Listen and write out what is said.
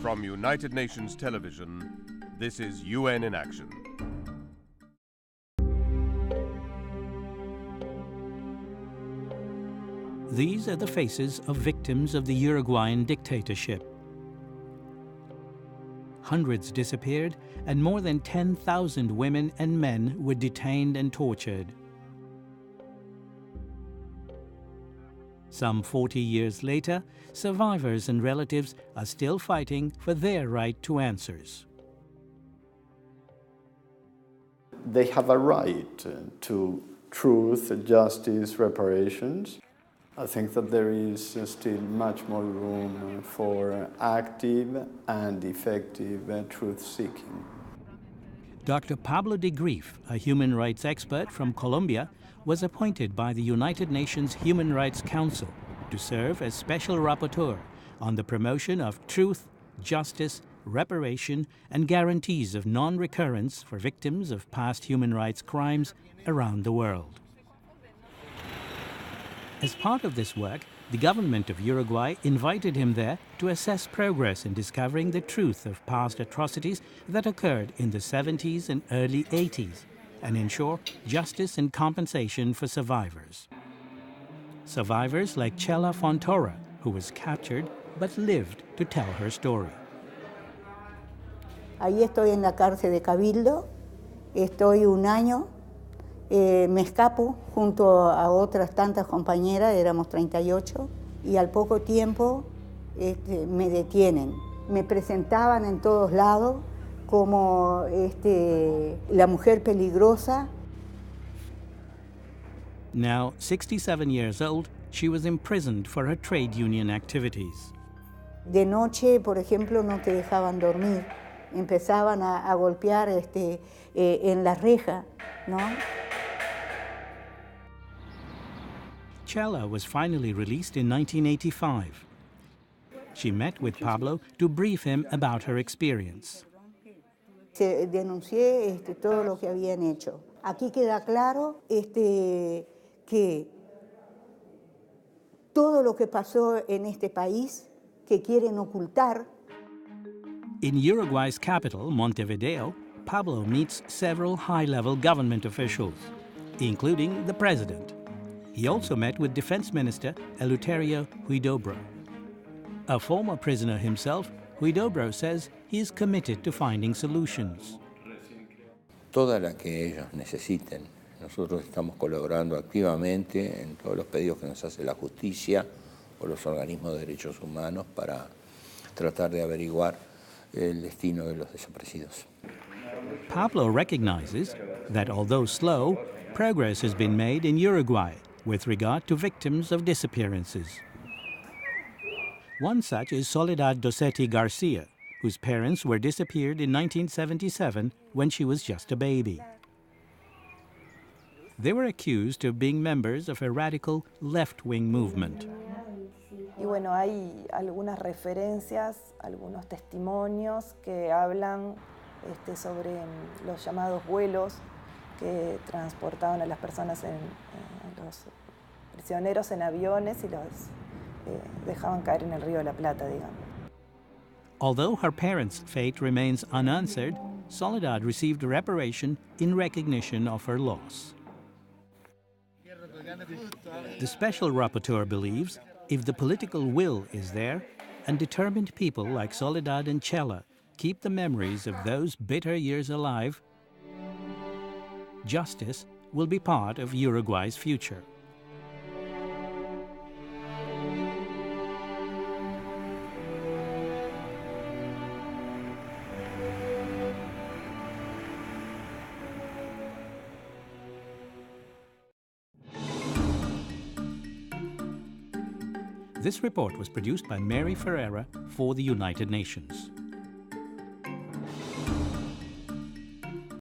From United Nations Television, this is UN in Action. These are the faces of victims of the Uruguayan dictatorship. Hundreds disappeared, and more than 10,000 women and men were detained and tortured. Some 40 years later, survivors and relatives are still fighting for their right to answers. They have a right to truth, justice, reparations. I think that there is still much more room for active and effective truth-seeking. Dr. Pablo de Grief, a human rights expert from Colombia, was appointed by the United Nations Human Rights Council to serve as Special Rapporteur on the promotion of truth, justice, reparation, and guarantees of non-recurrence for victims of past human rights crimes around the world. As part of this work, the government of Uruguay invited him there to assess progress in discovering the truth of past atrocities that occurred in the 70s and early 80s and ensure justice and compensation for survivors. Survivors like Chela Fontoura, who was captured but lived to tell her story. Ahí estoy en la cárcel de Cabildo, estoy un año, me escapo junto a otras tantas compañeras, éramos 38, y al poco tiempo me detienen. Me presentaban en todos lados como la mujer peligrosa. Now 67 years old, she was imprisoned for her trade union activities. De noche, por ejemplo, no te dejaban dormir. Empezaban a golpear en la reja, ¿no? Chela was finally released in 1985. She met with Pablo to brief him about her experience. Denuncié todo lo que habían hecho. Aquí queda claro que todo lo que pasó en este país que quieren ocultar. In Uruguay's capital, Montevideo, Pablo meets several high-level government officials, including the president. He also met with Defense Minister Eleuterio Huidobro. A former prisoner himself, Huidobro says he is committed to finding solutions. Toda la que ellos necesiten. Nosotros estamos colaborando activamente en todos los pedidos que nos hace la justicia o los organismos de derechos humanos para tratar de averiguar el destino de los desaparecidos. Pablo recognizes that although slow, progress has been made in Uruguay with regard to victims of disappearances. One such is Soledad Dosetti Garcia, whose parents were disappeared in 1977 when she was just a baby. They were accused of being members of a radical left-wing movement. Y bueno, hay algunas referencias, algunos testimonios que hablan sobre los llamados vuelos que transportaban a las personas, los prisioneros en aviones y los dejaban caer en el río de la Plata, digamos. Although her parents' fate remains unanswered, Soledad received reparation in recognition of her loss. The Special Rapporteur believes if the political will is there, and determined people like Soledad and Chela keep the memories of those bitter years alive, justice will be part of Uruguay's future. This report was produced by Mary Ferreira for the United Nations.